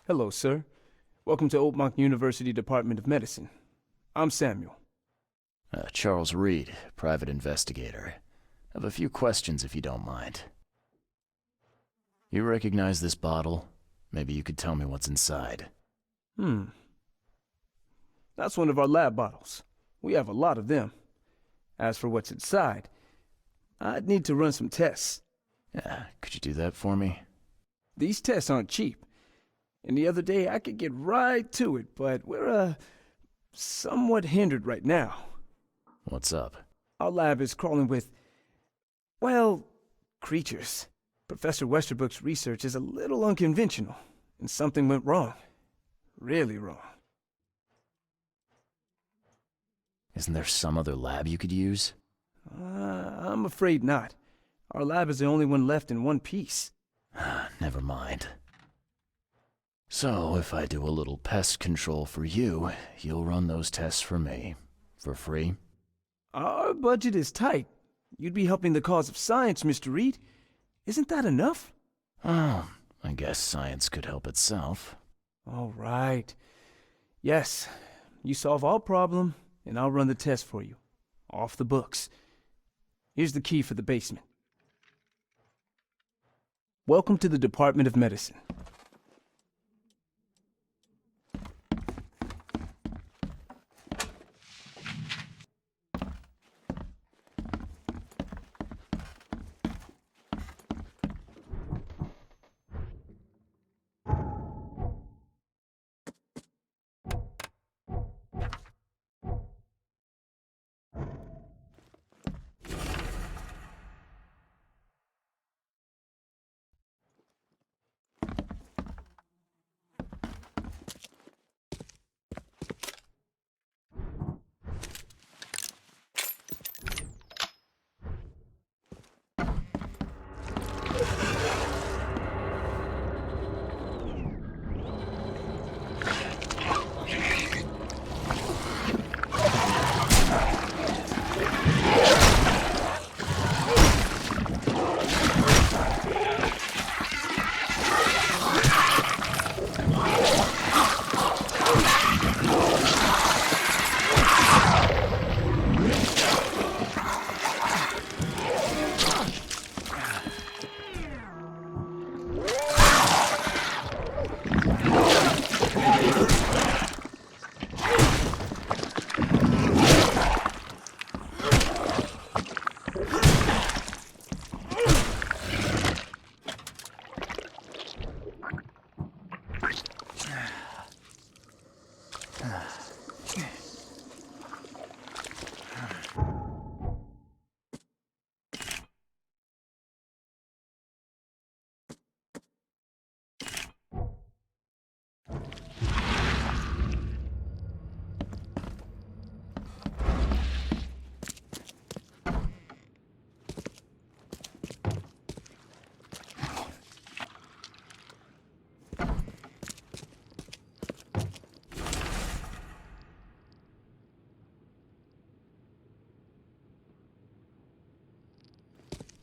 Hello, sir. Welcome to Oakmont University Department of Medicine. I'm Samuel. Charles Reed, private investigator. I have a few questions if you don't mind. You recognize this bottle? Maybe you could tell me what's inside. That's one of our lab bottles. We have a lot of them. As for what's inside, I'd need to run some tests. Yeah, could you do that for me? These tests aren't cheap. And the other day I could get right to it, but we're, somewhat hindered right now. What's up? Our lab is crawling with, well, creatures. Professor Westerbrook's research is a little unconventional, and something went wrong. Really wrong. Isn't there some other lab you could use? I'm afraid not. Our lab is the only one left in one piece. Never mind. So, if I do a little pest control for you, you'll run those tests for me. For free? Our budget is tight. You'd be helping the cause of science, Mr. Reed. Isn't that enough? Oh, I guess science could help itself. All right. Yes, you solve our problem, and I'll run the test for you. Off the books. Here's the key for the basement. Welcome to the Department of Medicine.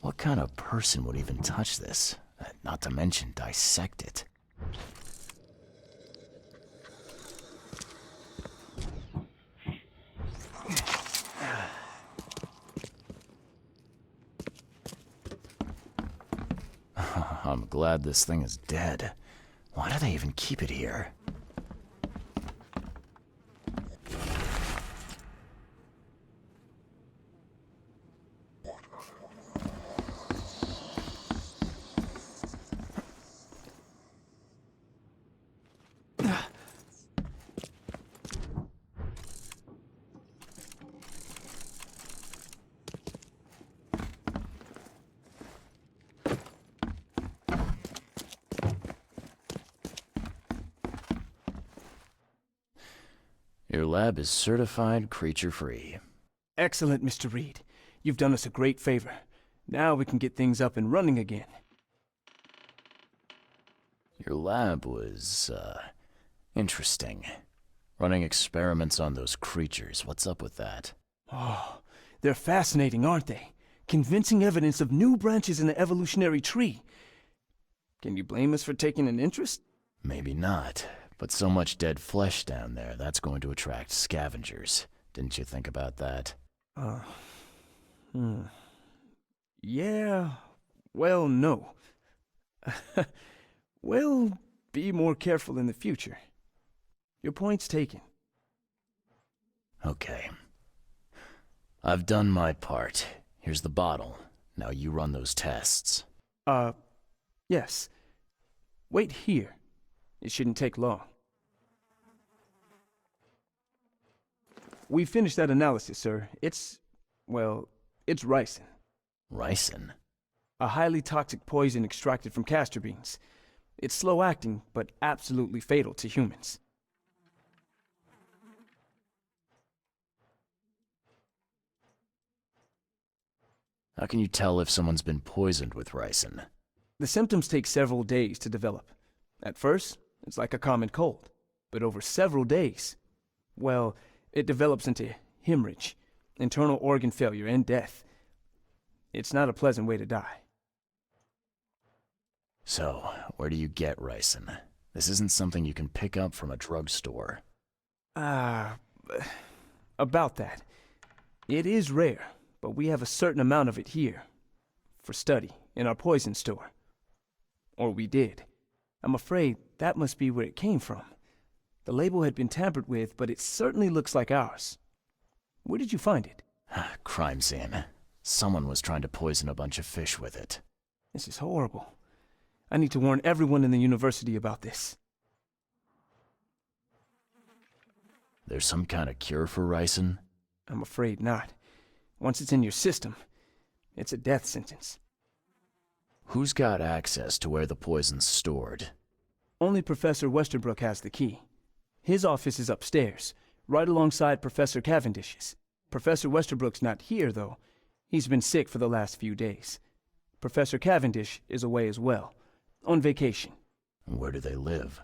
What kind of person would even touch this? Not to mention dissect it. I'm glad this thing is dead. Why do they even keep it here? Your lab is certified creature-free. Excellent, Mr. Reed. You've done us a great favor. Now we can get things up and running again. Your lab was, interesting. Running experiments on those creatures. What's up with that? Oh, they're fascinating, aren't they? Convincing evidence of new branches in the evolutionary tree. Can you blame us for taking an interest? Maybe not, but so much dead flesh down there, that's going to attract scavengers. Didn't you think about that? Yeah, well, no. We'll be more careful in the future. Your point's taken. Okay. I've done my part. Here's the bottle. Now you run those tests. Yes. Wait here. It shouldn't take long. We finished that analysis, sir. It's ricin. Ricin? A highly toxic poison extracted from castor beans. It's slow-acting, but absolutely fatal to humans. How can you tell if someone's been poisoned with ricin? The symptoms take several days to develop. At first, it's like a common cold. But over several days, well, it develops into hemorrhage, internal organ failure, and death. It's not a pleasant way to die. So, where do you get ricin? This isn't something you can pick up from a drugstore. About that. It is rare, but we have a certain amount of it here. For study, in our poison store. Or we did. I'm afraid that must be where it came from. The label had been tampered with, but it certainly looks like ours. Where did you find it? Crime scene. Someone was trying to poison a bunch of fish with it. This is horrible. I need to warn everyone in the university about this. There's some kind of cure for ricin? I'm afraid not. Once it's in your system, it's a death sentence. Who's got access to where the poison's stored? Only Professor Westerbrook has the key. His office is upstairs, right alongside Professor Cavendish's. Professor Westerbrook's not here, though. He's been sick for the last few days. Professor Cavendish is away as well, on vacation. Where do they live?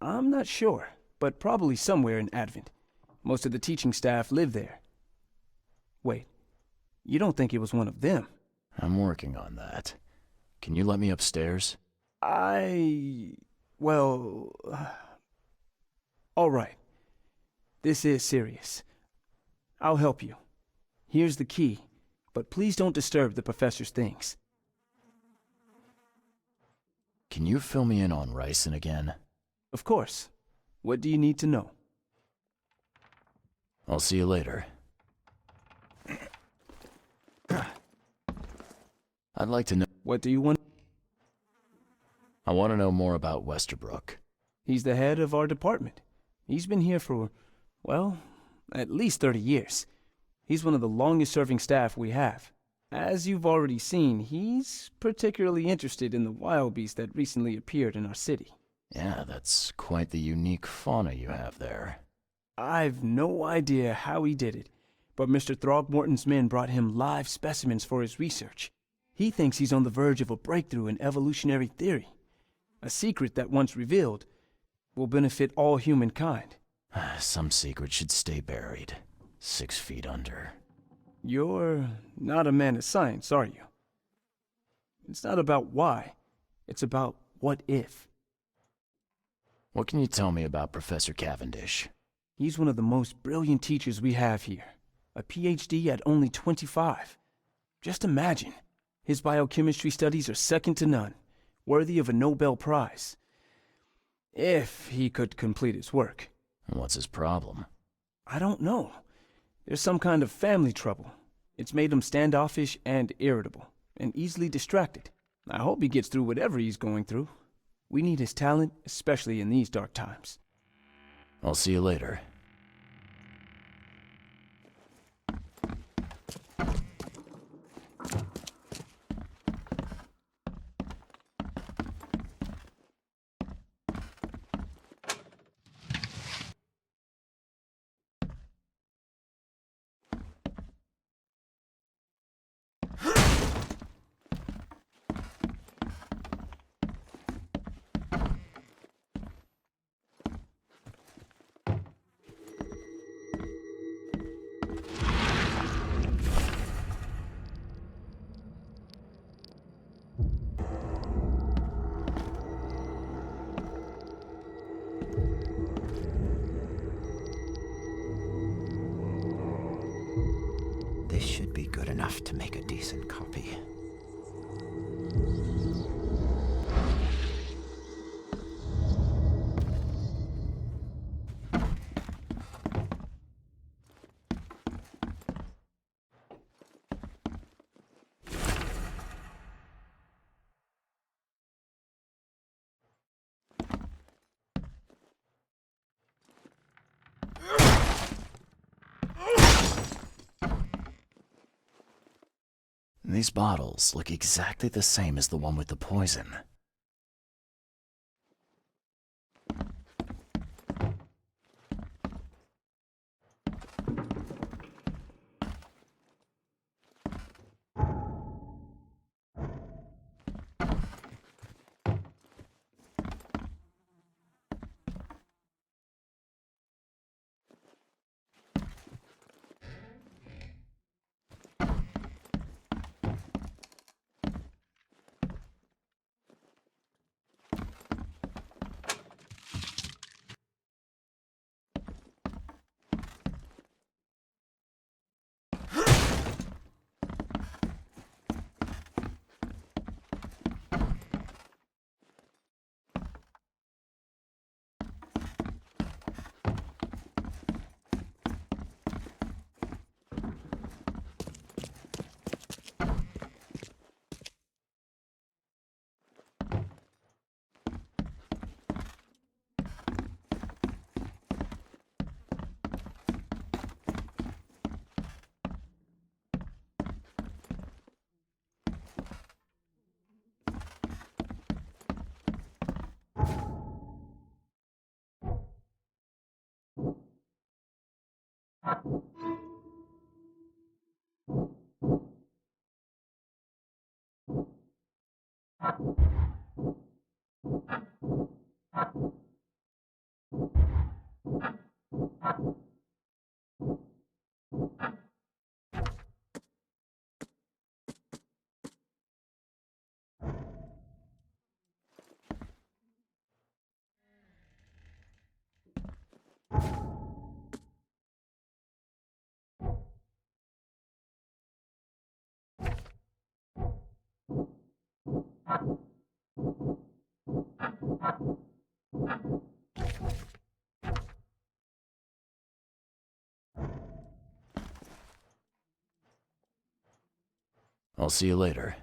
I'm not sure, but probably somewhere in Advent. Most of the teaching staff live there. Wait, you don't think it was one of them? I'm working on that. Can you let me upstairs? Well... all right. This is serious. I'll help you. Here's the key, but please don't disturb the professor's things. Can you fill me in on ricin again? Of course. What do you need to know? I'll see you later. I'd like to know... What do you want? I want to know more about Westerbrook. He's the head of our department. He's been here for, well, at least 30 years. He's one of the longest-serving staff we have. As you've already seen, he's particularly interested in the wild beast that recently appeared in our city. Yeah, that's quite the unique fauna you have there. I've no idea how he did it, but Mr. Throgmorton's men brought him live specimens for his research. He thinks he's on the verge of a breakthrough in evolutionary theory. A secret that, once revealed, will benefit all humankind. Some secrets should stay buried, 6 feet under. You're not a man of science, are you? It's not about why. It's about what if. What can you tell me about Professor Cavendish? He's one of the most brilliant teachers we have here. A PhD at only 25. Just imagine. His biochemistry studies are second to none, worthy of a Nobel Prize. If he could complete his work. What's his problem? I don't know. There's some kind of family trouble. It's made him standoffish and irritable, and easily distracted. I hope he gets through whatever he's going through. We need his talent, especially in these dark times. I'll see you later. be good enough to make a decent copy. These bottles look exactly the same as the one with the poison. I'll see you later.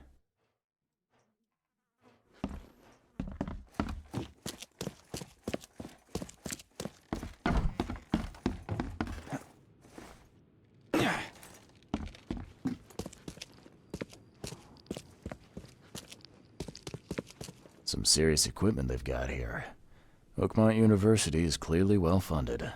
Some serious equipment they've got here. Oakmont University is clearly well funded.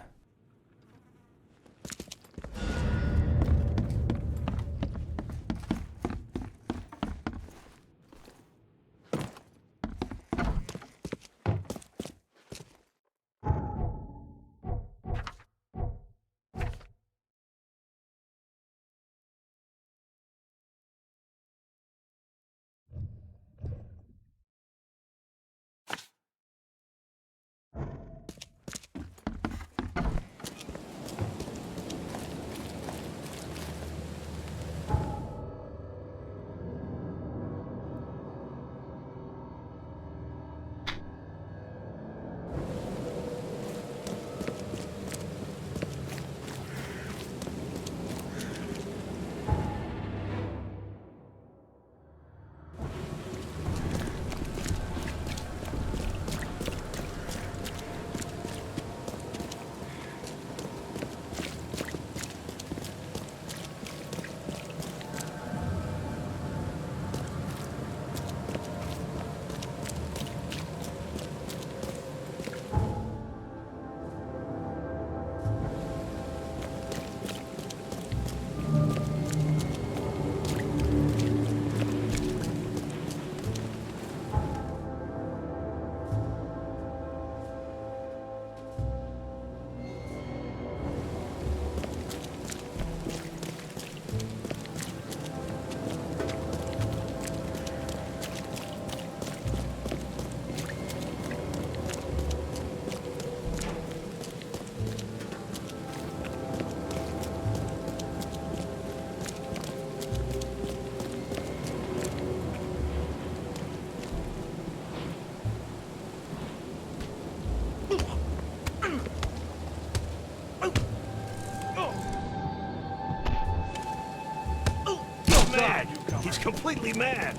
completely mad.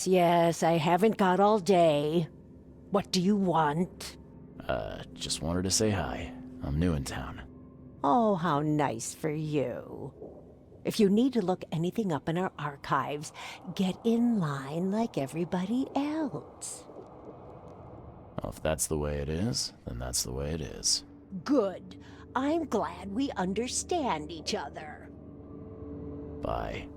Yes, I haven't got all day. What do you want? Just wanted to say hi. I'm new in town. Oh, how nice for you. If you need to look anything up in our archives, get in line like everybody else. Well, if that's the way it is, then that's the way it is. Good. I'm glad we understand each other. Bye.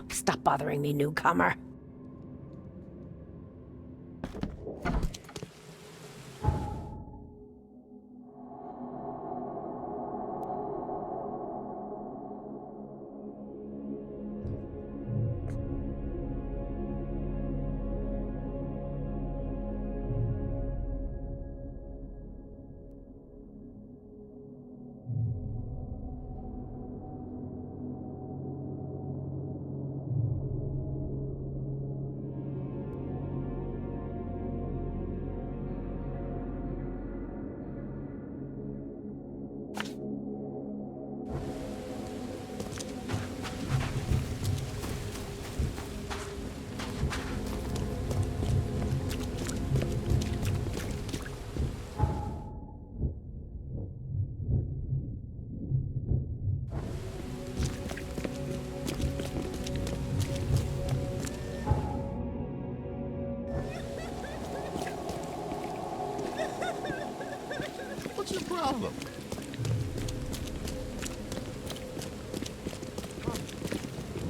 Stop bothering me, newcomer. What's your problem?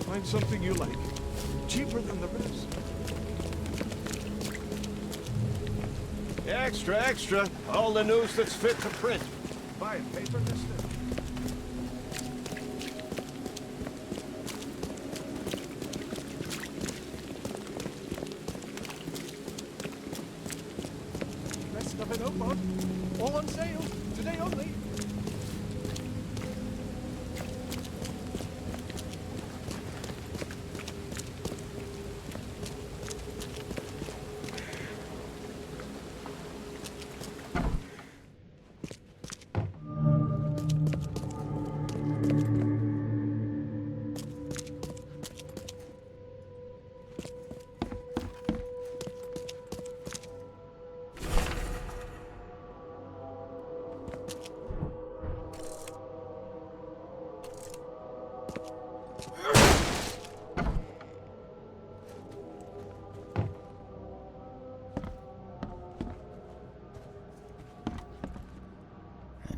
Find something you like. Cheaper than the rest. Extra, extra. All the news that's fit to print. Buy a paper, mister? Rest of it open. All on sale. Today only.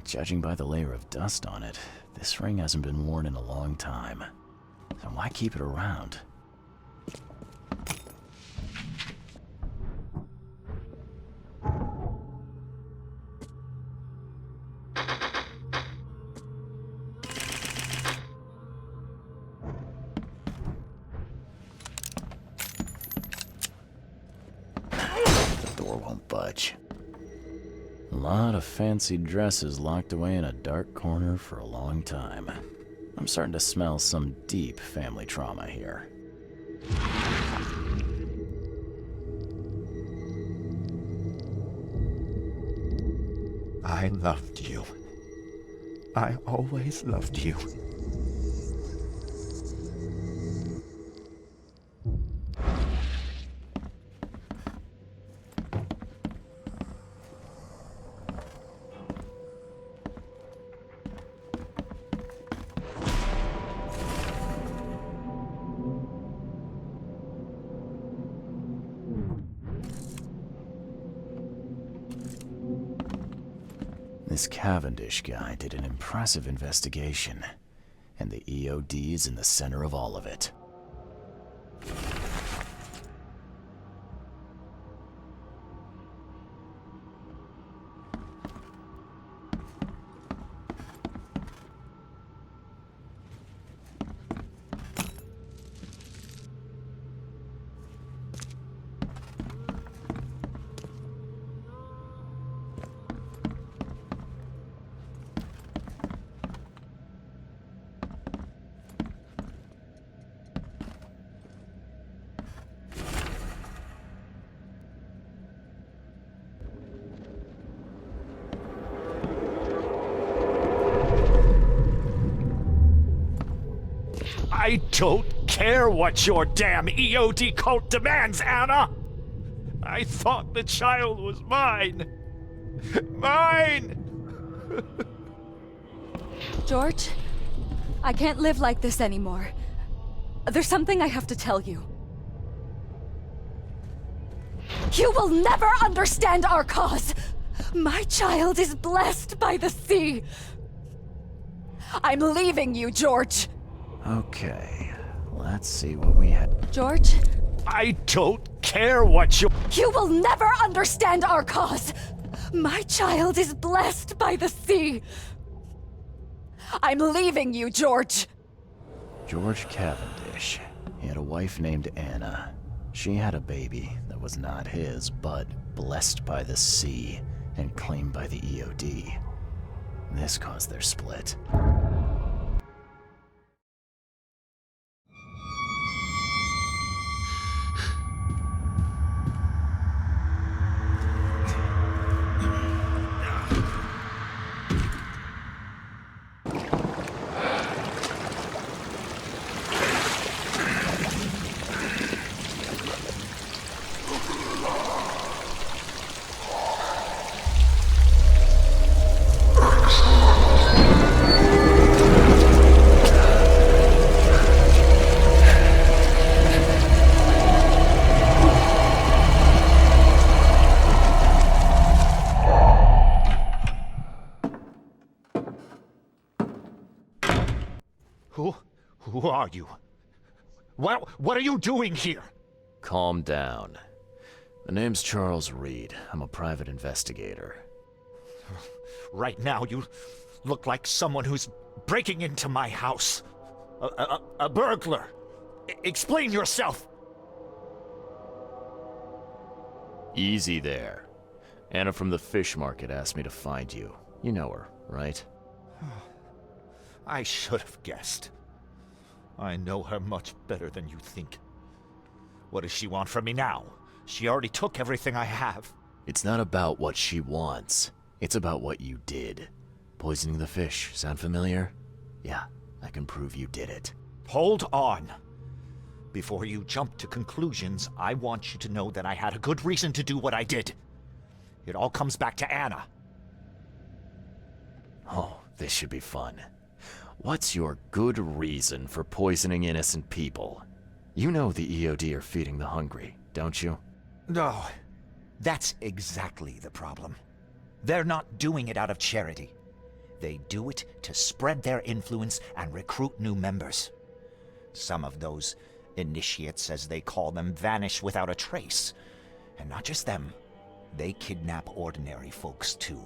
Judging by the layer of dust on it, this ring hasn't been worn in a long time. So why keep it around? door won't budge. A lot of fancy dresses locked away in a dark corner for a long time. I'm starting to smell some deep family trauma here. I loved you. I always loved you. This Cavendish guy did an impressive investigation, and the EOD is in the center of all of it. I don't care what your damn EOD cult demands, Anna! I thought the child was mine! Mine! George, I can't live like this anymore. There's something I have to tell you. You will never understand our cause! My child is blessed by the sea! I'm leaving you, George! Okay, let's see what we had. George? I don't care what you... You will never understand our cause! My child is blessed by the sea! I'm leaving you, George! George Cavendish. He had a wife named Anna. She had a baby that was not his, but blessed by the sea and claimed by the EOD. This caused their split. Who are you? What are you doing here? Calm down. The name's Charles Reed. I'm a private investigator. Right now, you look like someone who's breaking into my house. A burglar. Explain yourself. Easy there. Anna from the fish market asked me to find you. You know her, right? I should have guessed. I know her much better than you think. What does she want from me now? She already took everything I have. It's not about what she wants. It's about what you did. Poisoning the fish. Sound familiar? Yeah, I can prove you did it. Hold on. Before you jump to conclusions, I want you to know that I had a good reason to do what I did. It all comes back to Anna. Oh, this should be fun. What's your good reason for poisoning innocent people? You know the EOD are feeding the hungry, don't you? No, that's exactly the problem. They're not doing it out of charity. They do it to spread their influence and recruit new members. Some of those initiates, as they call them, vanish without a trace. And not just them. They kidnap ordinary folks, too.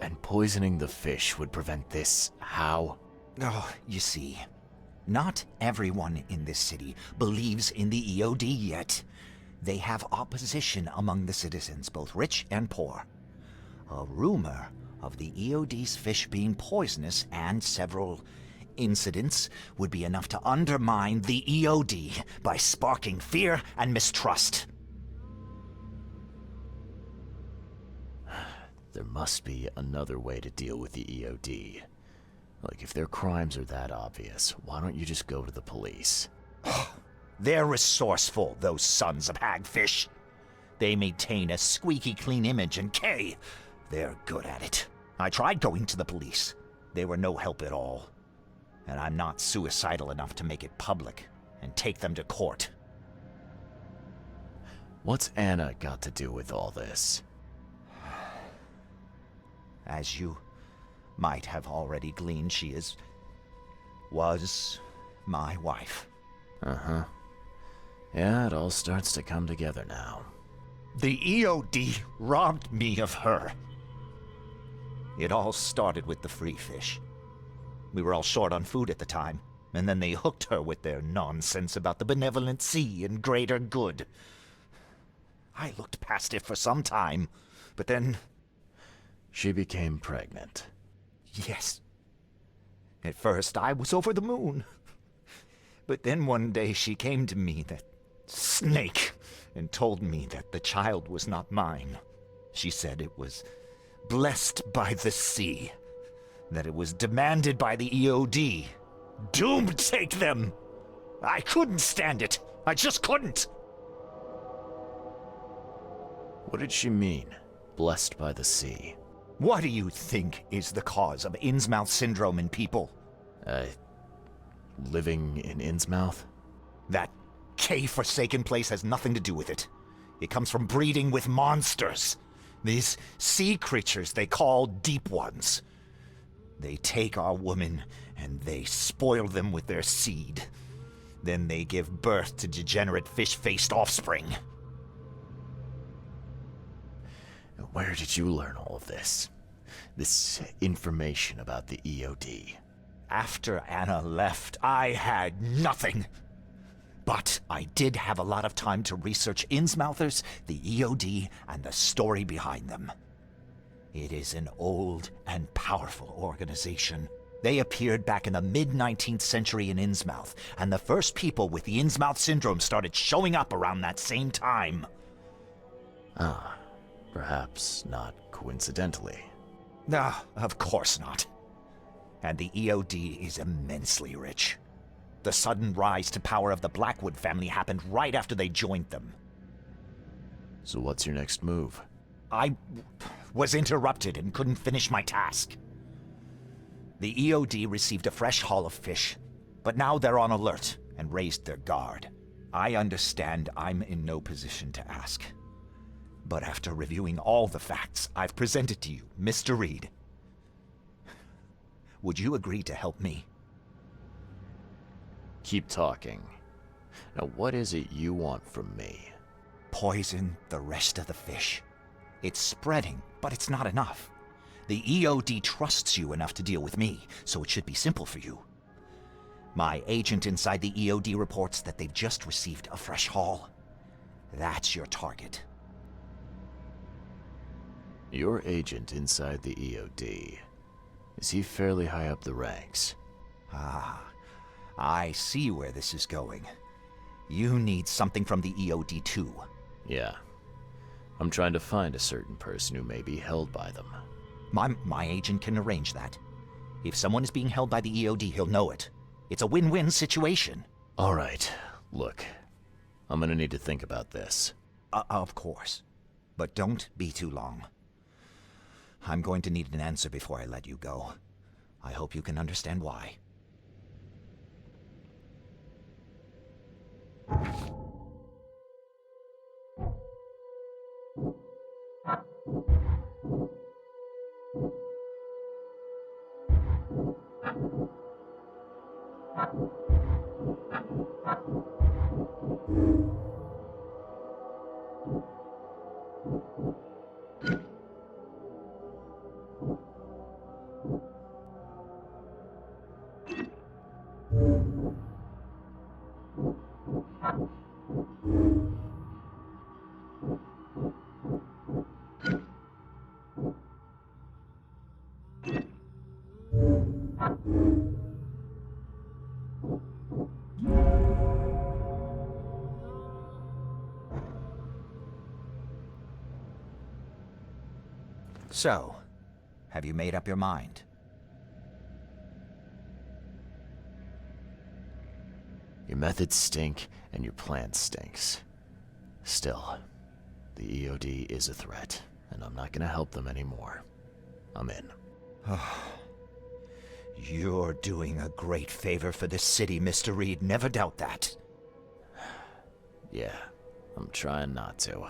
And poisoning the fish would prevent this. How? Oh, you see, not everyone in this city believes in the EOD yet. they have opposition among the citizens, both rich and poor. A rumor of the EOD's fish being poisonous and several incidents would be enough to undermine the EOD by sparking fear and mistrust. There must be another way to deal with the EOD. Like, if their crimes are that obvious, why don't you just go to the police? They're resourceful, those sons of hagfish. They maintain a squeaky clean image, and they're good at it. I tried going to the police. They were no help at all. And I'm not suicidal enough to make it public and take them to court. What's Anna got to do with all this? As you might have already gleaned, she was my wife. Uh-huh. Yeah, it all starts to come together now. The EOD robbed me of her. It all started with the free fish. We were all short on food at the time, and then they hooked her with their nonsense about the benevolent sea and greater good. I looked past it for some time, but then... She became pregnant. Yes. At first, I was over the moon. But then one day she came to me, that snake, and told me that the child was not mine. She said it was blessed by the sea, that it was demanded by the EOD. Doomed take them! I couldn't stand it. I just couldn't! What did she mean, blessed by the sea? What do you think is the cause of Innsmouth syndrome in people? Living in Innsmouth? That K-forsaken place has nothing to do with it. It comes from breeding with monsters. These sea creatures they call Deep Ones. They take our women and they spoil them with their seed. Then they give birth to degenerate fish-faced offspring. Where did you learn all of this? This information about the EOD? After Anna left, I had nothing. But I did have a lot of time to research Innsmouthers, the EOD, and the story behind them. It is an old and powerful organization. They appeared back in the mid-19th century in Innsmouth, and the first people with the Innsmouth syndrome started showing up around that same time. Ah, perhaps not coincidentally. Ah, of course not. And the EOD is immensely rich. The sudden rise to power of the Blackwood family happened right after they joined them. So what's your next move? I was interrupted and couldn't finish my task. The EOD received a fresh haul of fish, but now they're on alert and raised their guard. I understand I'm in no position to ask. But after reviewing all the facts I've presented to you, Mr. Reed, would you agree to help me? Keep talking. Now, what is it you want from me? Poison the rest of the fish. It's spreading, but it's not enough. The EOD trusts you enough to deal with me, so it should be simple for you. My agent inside the EOD reports that they've just received a fresh haul. That's your target. Your agent inside the EOD. Is he fairly high up the ranks? Ah, I see where this is going. You need something from the EOD too. Yeah. I'm trying to find a certain person who may be held by them. My agent can arrange that. If someone is being held by the EOD, he'll know it. It's a win-win situation. All right. Look, I'm gonna need to think about this. Of course. But don't be too long. I'm going to need an answer before I let you go. I hope you can understand why. So, have you made up your mind? Your methods stink, and your plan stinks. Still, the EOD is a threat, and I'm not gonna help them anymore. I'm in. You're doing a great favor for this city, Mr. Reed. Never doubt that. Yeah, I'm trying not to.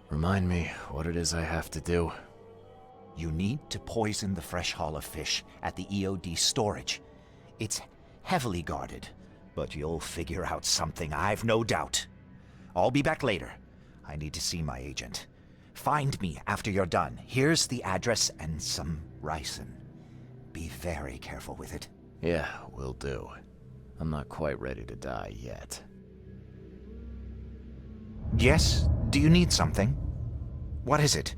Remind me what it is I have to do. You need to poison the fresh haul of fish at the EOD storage. It's heavily guarded, but you'll figure out something, I've no doubt. I'll be back later. I need to see my agent. Find me after you're done. Here's the address and some ricin. Be very careful with it. Yeah, will do. I'm not quite ready to die yet. Yes? Do you need something? What is it?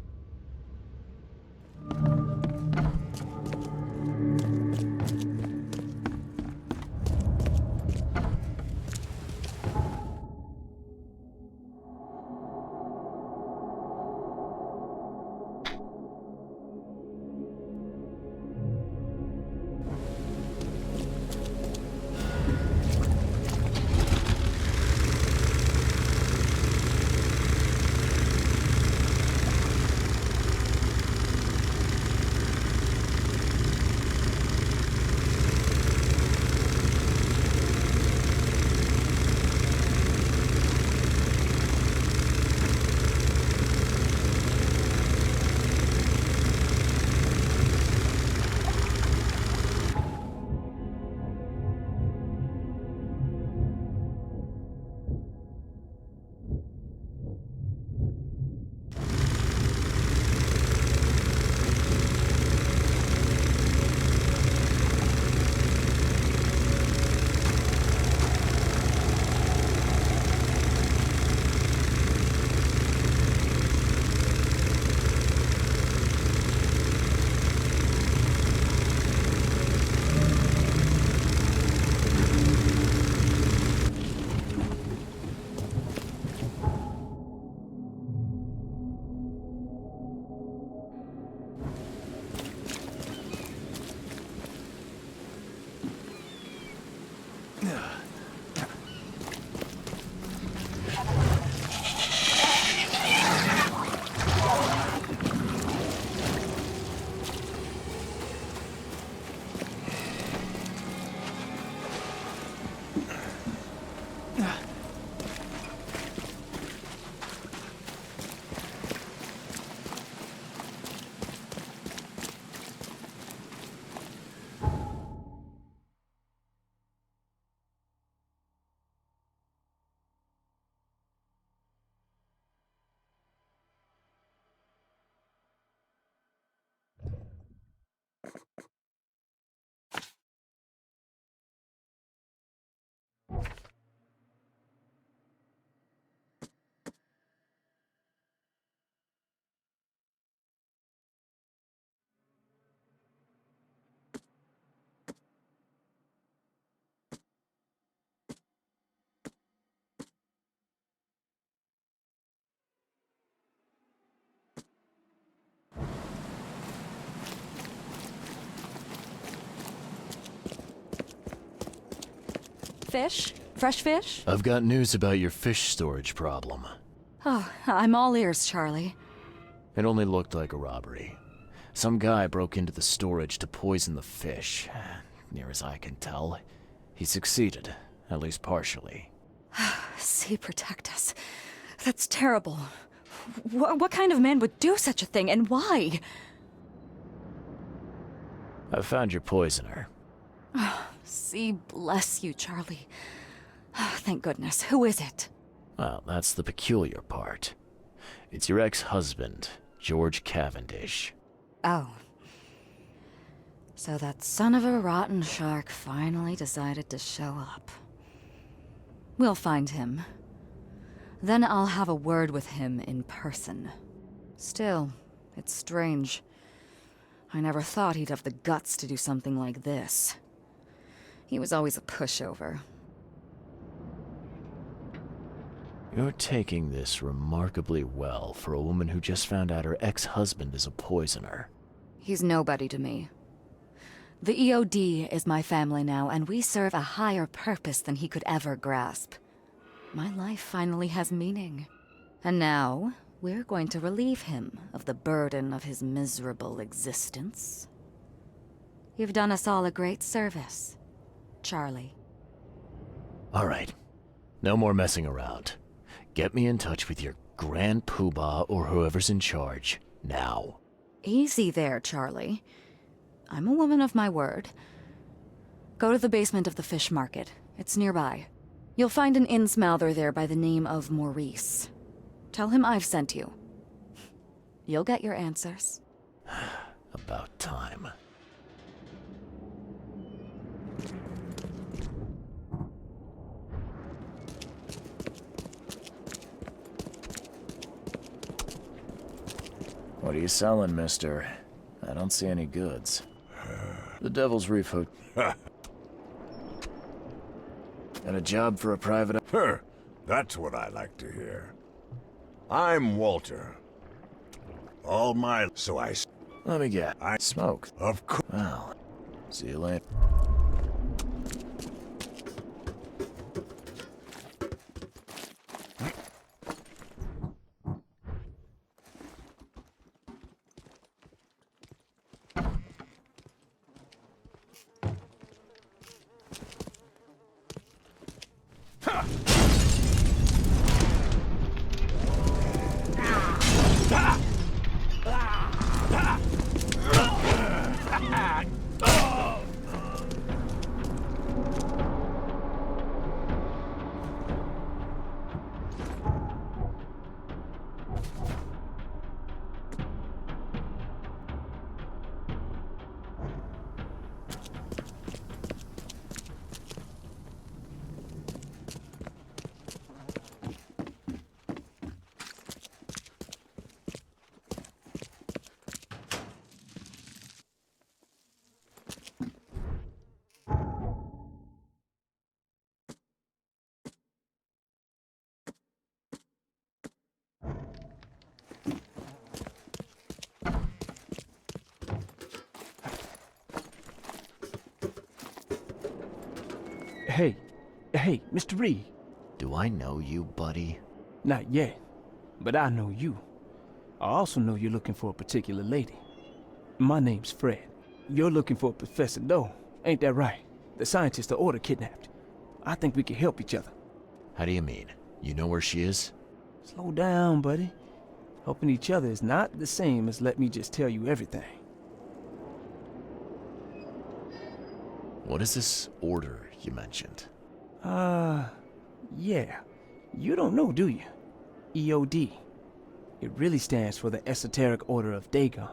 Fish? Fresh fish? I've got news about your fish storage problem. Oh, I'm all ears, Charlie. It only looked like a robbery. Some guy broke into the storage to poison the fish. Near as I can tell, he succeeded, at least partially. Sea protect us. That's terrible. What kind of man would do such a thing, and why? I found your poisoner. Sea bless you, Charlie. Thank goodness. Who is it? Well, that's the peculiar part. It's your ex-husband, George Cavendish. Oh. So that son of a rotten shark finally decided to show up. We'll find him. Then I'll have a word with him in person. Still, it's strange. I never thought he'd have the guts to do something like this. He was always a pushover. You're taking this remarkably well for a woman who just found out her ex-husband is a poisoner. He's nobody to me. The EOD is my family now, and we serve a higher purpose than he could ever grasp. My life finally has meaning. And now, we're going to relieve him of the burden of his miserable existence. You've done us all a great service, Charlie. All right. No more messing around. Get me in touch with your Grand Poobah or whoever's in charge, now. Easy there, Charlie. I'm a woman of my word. Go to the basement of the fish market. It's nearby. You'll find an innsmouther there by the name of Maurice. Tell him I've sent you. You'll get your answers. About time. What are you selling, mister? I don't see any goods. The Devil's Reef Hotel. And a job for a private... That's what I like to hear. I'm Walter. All my... So I... Let me get... I... Smoke. Of course. Well, see you later. Hey, Mr. Reed. Do I know you, buddy? Not yet, but I know you. I also know you're looking for a particular lady. My name's Fred. You're looking for Professor Doe, ain't that right? The scientist the Order kidnapped. I think we can help each other. How do you mean? You know where she is? Slow down, buddy. Helping each other is not the same as let me just tell you everything. What is this order you mentioned? Yeah. You don't know, do you? EOD. It really stands for the Esoteric Order of Dagon.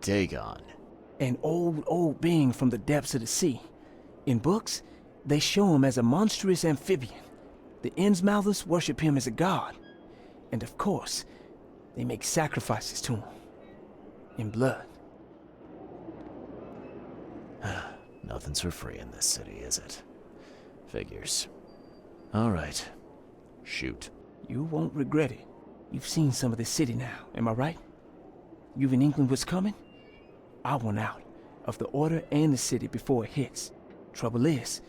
Dagon. An old being from the depths of the sea. In books, they show him as a monstrous amphibian. The Innsmouthers worship him as a god. And of course, they make sacrifices to him. In blood. Nothing's for free in this city, is it? Figures. All right. Shoot. You won't regret it. You've seen some of the city now, am I right? You've in England what's coming? I want out of the Order and the city before it hits. Trouble is,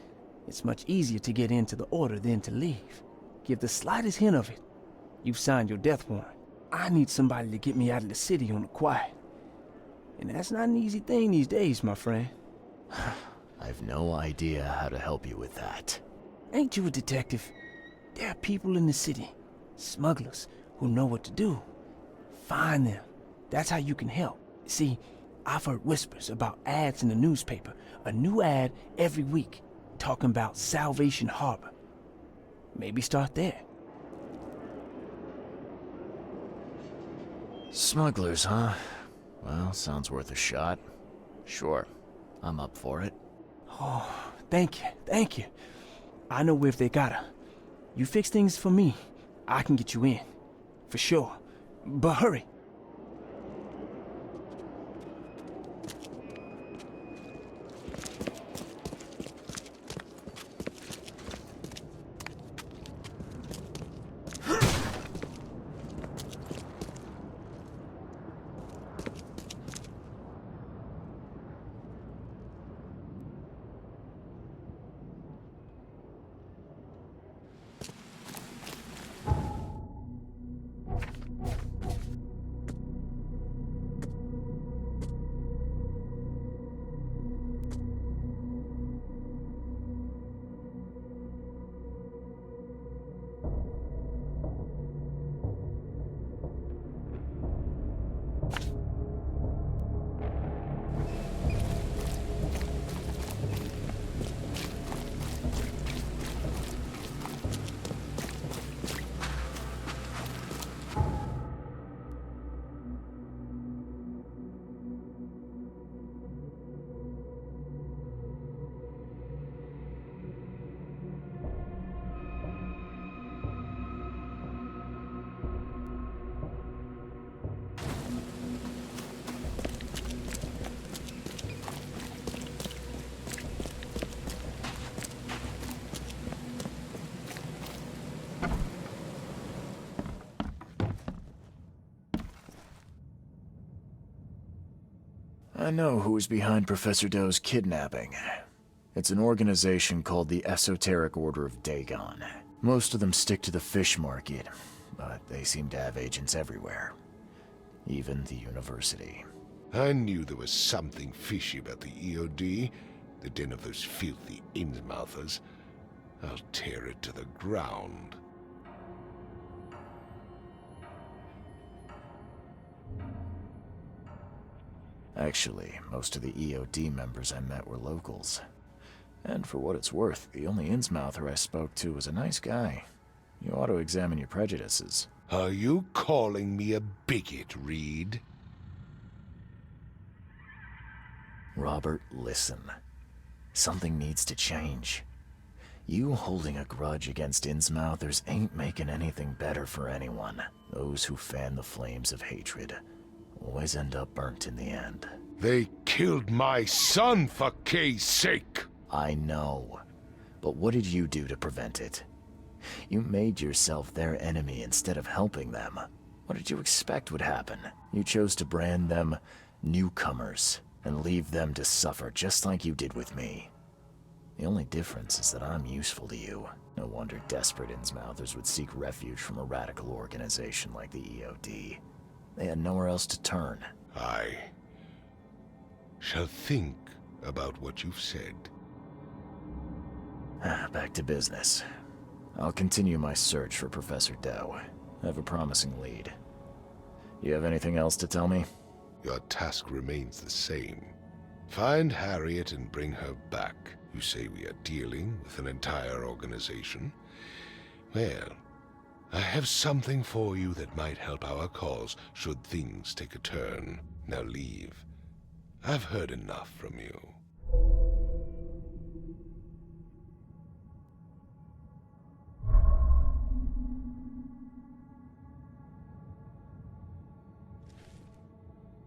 it's much easier to get into the Order than to leave. Give the slightest hint of it. You've signed your death warrant. I need somebody to get me out of the city on the quiet. And that's not an easy thing these days, my friend. I've no idea how to help you with that. Ain't you a detective? There are people in the city, smugglers, who know what to do. Find them. That's how you can help. See, I've heard whispers about ads in the newspaper. A new ad every week, talking about Salvation Harbor. Maybe start there. Smugglers, huh? Well, sounds worth a shot. Sure, I'm up for it. Oh, thank you. I know if they gotta. You fix things for me, I can get you in. For sure. But hurry. know who's behind Professor Doe's kidnapping. It's an organization called the Esoteric Order of Dagon. Most of them stick to the fish market, but they seem to have agents everywhere. Even the university. I knew there was something fishy about the EOD, the den of those filthy Innsmouthers. I'll tear it to the ground. Actually, most of the EOD members I met were locals. And for what it's worth, the only Innsmouther I spoke to was a nice guy. You ought to examine your prejudices. Are you calling me a bigot, Reed? Robert, listen. Something needs to change. You holding a grudge against Innsmouthers ain't making anything better for anyone. Those who fan the flames of hatred always end up burnt in the end. They killed my son, for Kay's sake! I know. But what did you do to prevent it? You made yourself their enemy instead of helping them. What did you expect would happen? You chose to brand them newcomers and leave them to suffer just like you did with me. The only difference is that I'm useful to you. No wonder desperate Innsmouthers would seek refuge from a radical organization like the EOD. They had nowhere else to turn. I shall think about what you've said. Back to business. I'll continue my search for Professor Doe. I have a promising lead. You have anything else to tell me? Your task remains the same. Find Harriet and bring her back. You say we are dealing with an entire organization? Well, I have something for you that might help our cause should things take a turn. Now leave. I've heard enough from you.